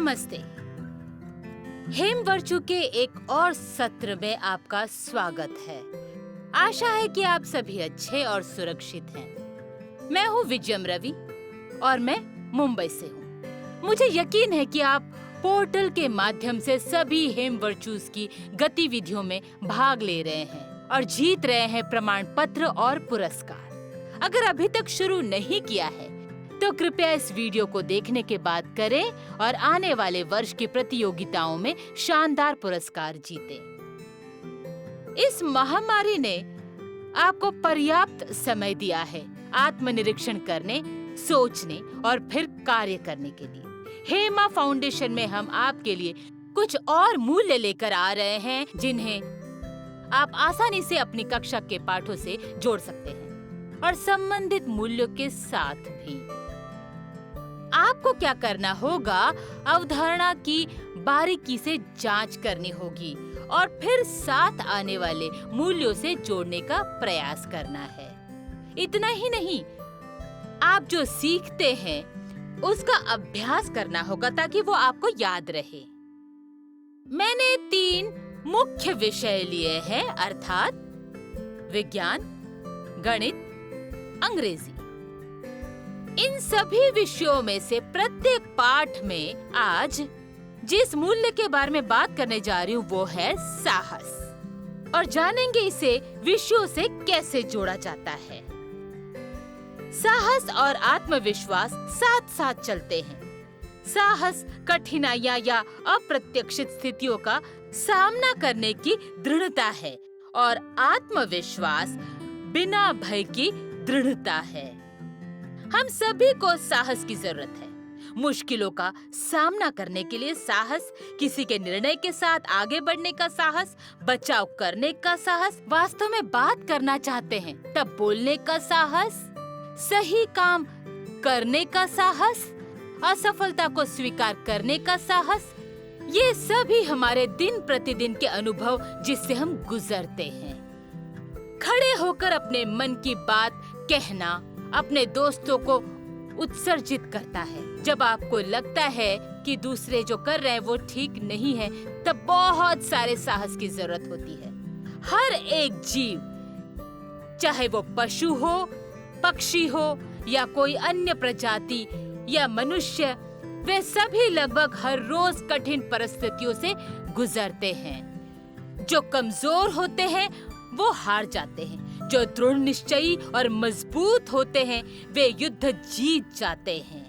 नमस्ते। हेमवर्चु के एक और सत्र में आपका स्वागत है। आशा है कि आप सभी अच्छे और सुरक्षित हैं। मैं हूँ विजयम रवि और मैं मुंबई से हूँ। मुझे यकीन है कि आप पोर्टल के माध्यम से सभी हेमवर्चुस की गतिविधियों में भाग ले रहे हैं और जीत रहे हैं प्रमाण पत्र और पुरस्कार। अगर अभी तक शुरू नहीं किया है तो कृपया इस वीडियो को देखने के बाद करें और आने वाले वर्ष की प्रतियोगिताओं में शानदार पुरस्कार जीतें। इस महामारी ने आपको पर्याप्त समय दिया है आत्मनिरीक्षण करने, सोचने और फिर कार्य करने के लिए। हेमा फाउंडेशन में हम आपके लिए कुछ और मूल्य लेकर आ रहे हैं जिन्हें आप आसानी से अपनी कक्षा के पाठों से जोड़ सकते हैं और संबंधित मूल्यों के साथ भी। आपको क्या करना होगा, अवधारणा की बारीकी से जांच करनी होगी और फिर साथ आने वाले मूल्यों से जोड़ने का प्रयास करना है। इतना ही नहीं, आप जो सीखते हैं उसका अभ्यास करना होगा ताकि वो आपको याद रहे। मैंने 3 मुख्य विषय लिए हैं, अर्थात विज्ञान, गणित, अंग्रेजी। इन सभी विषयों में से प्रत्येक पाठ में आज जिस मूल्य के बारे में बात करने जा रही हूँ वो है साहस, और जानेंगे इसे विषयों से कैसे जोड़ा जाता है। साहस और आत्मविश्वास साथ साथ चलते हैं। साहस कठिनाइयां या अप्रत्याशित स्थितियों का सामना करने की दृढ़ता है और आत्मविश्वास बिना भय की दृढ़ता है। हम सभी को साहस की जरूरत है। मुश्किलों का सामना करने के लिए साहस, किसी के निर्णय के साथ आगे बढ़ने का साहस, बचाव करने का साहस, वास्तव में बात करना चाहते हैं तब बोलने का साहस, सही काम करने का साहस, असफलता को स्वीकार करने का साहस, ये सभी हमारे दिन प्रतिदिन के अनुभव जिससे हम गुजरते हैं। खड़े होकर अपने मन की बात कहना अपने दोस्तों को उत्सर्जित करता है। जब आपको लगता है कि दूसरे जो कर रहे हैं वो ठीक नहीं है, तब बहुत सारे साहस की जरूरत होती है। हर एक जीव, चाहे वो पशु हो, पक्षी हो या कोई अन्य प्रजाति या मनुष्य, वे सभी लगभग हर रोज कठिन परिस्थितियों से गुजरते हैं। जो कमजोर होते हैं वो हार जाते हैं, जो दृढ़ निश्चयी और मजबूत होते हैं वे युद्ध जीत जाते हैं।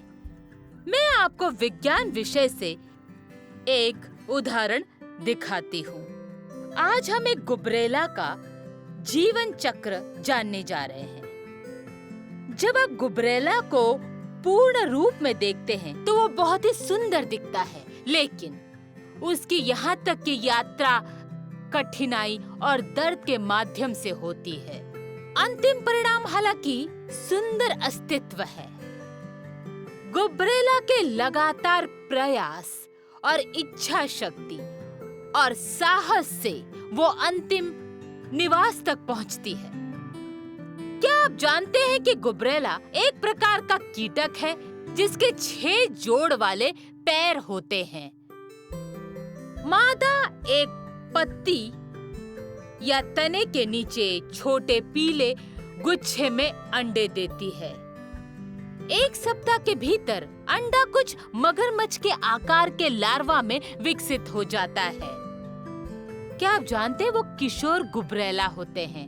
मैं आपको विज्ञान विषय से एक उदाहरण दिखाती हूँ। आज हम एक गुबरेला का जीवन चक्र जानने जा रहे हैं। जब आप गुबरेला को पूर्ण रूप में देखते हैं तो वो बहुत ही सुंदर दिखता है, लेकिन उसकी यहाँ तक की यात्रा कठिनाई और दर्द के माध्यम से होती है। अंतिम परिणाम हालांकि सुंदर अस्तित्व है। गुबरेला के लगातार प्रयास और इच्छा शक्ति और साहस से वो अंतिम निवास तक पहुंचती है। क्या आप जानते हैं कि गुबरेला एक प्रकार का कीटक है जिसके 6 जोड़ वाले पैर होते हैं। मादा एक पत्ती या तने के नीचे छोटे पीले गुच्छे में अंडे देती है। 1 सप्ताह के भीतर अंडा कुछ मगरमच्छ के आकार के लार्वा में विकसित हो जाता है। क्या आप जानते हैं वो किशोर गुबरेला होते हैं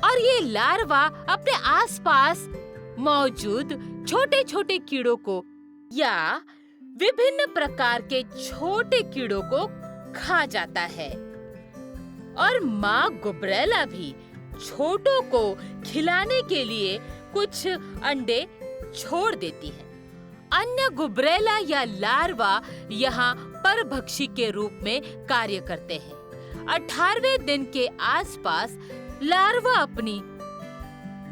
और ये लार्वा अपने आसपास मौजूद छोटे छोटे कीड़ों को या विभिन्न प्रकार के छोटे कीड़ों को खा जाता है, और माँ गुबरेला भी छोटों को खिलाने के लिए कुछ अंडे छोड़ देती है। अन्य गुबरेला या लार्वा यहाँ परभक्षी के रूप में कार्य करते हैं। 18वें दिन के आसपास लार्वा अपनी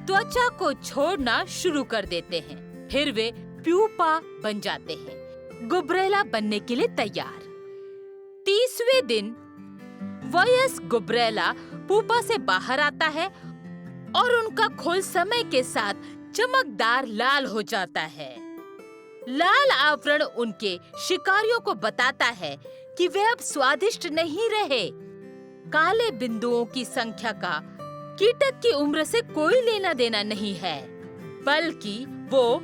त्वचा को छोड़ना शुरू कर देते हैं, फिर वे प्यूपा बन जाते हैं, गुबरेला बनने के लिए तैयार। 30वें दिन वयस्क गुबरेला पुपा से बाहर आता है और उनका खोल समय के साथ चमकदार लाल हो जाता है। लाल आवरण उनके शिकारियों को बताता है कि वे अब स्वादिष्ट नहीं रहे। काले बिंदुओं की संख्या का कीटक की उम्र से कोई लेना देना नहीं है, बल्कि वो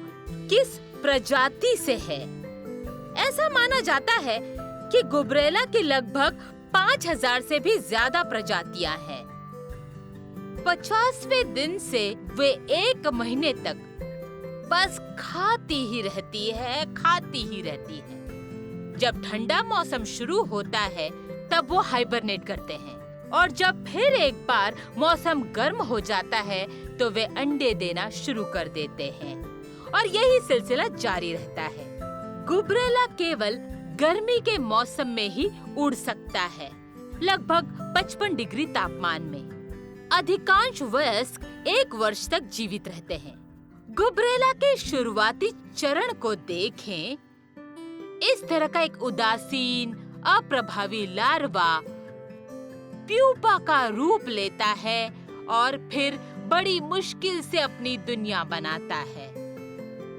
किस प्रजाति से है। ऐसा माना जाता है कि गुबरैला की लगभग 5000 से भी ज्यादा प्रजातियां हैं। 50वें दिन से वे 1 महीने तक बस खाती ही रहती है। जब ठंडा मौसम शुरू होता है तब वो हाइबरनेट करते हैं, और जब फिर एक बार मौसम गर्म हो जाता है तो वे अंडे देना शुरू कर देते हैं, और यही सिलसिला जारी रहता है। गुबरैला केवल गर्मी के मौसम में ही उड़ सकता है, लगभग 55 डिग्री तापमान में। अधिकांश वयस्क 1 वर्ष तक जीवित रहते हैं। गुबरैला के शुरुआती चरण को देखें। इस तरह का एक उदासीन, अप्रभावी लार्वा प्यूपा का रूप लेता है और फिर बड़ी मुश्किल से अपनी दुनिया बनाता है।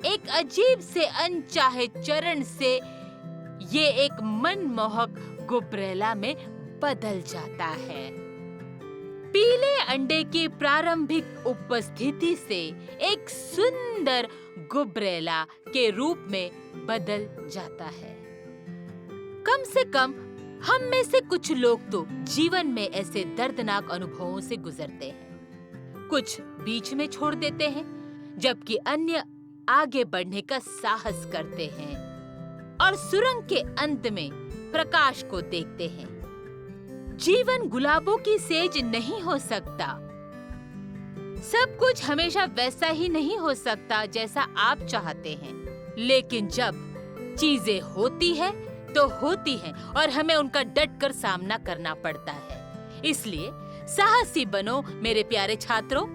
एक अजीब से अनचाहे चरण से ये एक मनमोहक गुबरैला में बदल जाता है। पीले अंडे की प्रारंभिक उपस्थिति से एक सुंदर गुबरैला के रूप में बदल जाता है। कम से कम हम में से कुछ लोग तो जीवन में ऐसे दर्दनाक अनुभवों से गुजरते हैं। कुछ बीच में छोड़ देते हैं, जबकि अन्य आगे बढ़ने का साहस करते हैं और सुरंग के अंत में प्रकाश को देखते हैं। जीवन गुलाबों की सेज नहीं हो सकता। सब कुछ हमेशा वैसा ही नहीं हो सकता जैसा आप चाहते हैं, लेकिन जब चीजें होती है तो होती हैं और हमें उनका डट कर सामना करना पड़ता है। इसलिए साहसी बनो मेरे प्यारे छात्रों।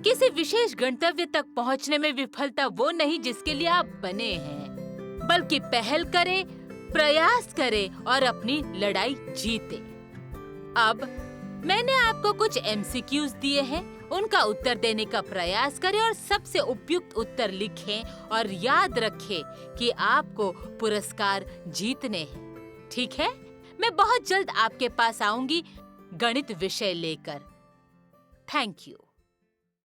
किसी विशेष गंतव्य तक पहुंचने में विफलता वो नहीं जिसके लिए आप बने हैं, बल्कि पहल करें, प्रयास करें और अपनी लड़ाई जीते। अब मैंने आपको कुछ MCQs दिए हैं, उनका उत्तर देने का प्रयास करें और सबसे उपयुक्त उत्तर लिखें और याद रखें कि आपको पुरस्कार जीतने हैं। ठीक है? मैं बहुत जल्द आपके पास आऊंगी गणित विषय लेकर। Thank you.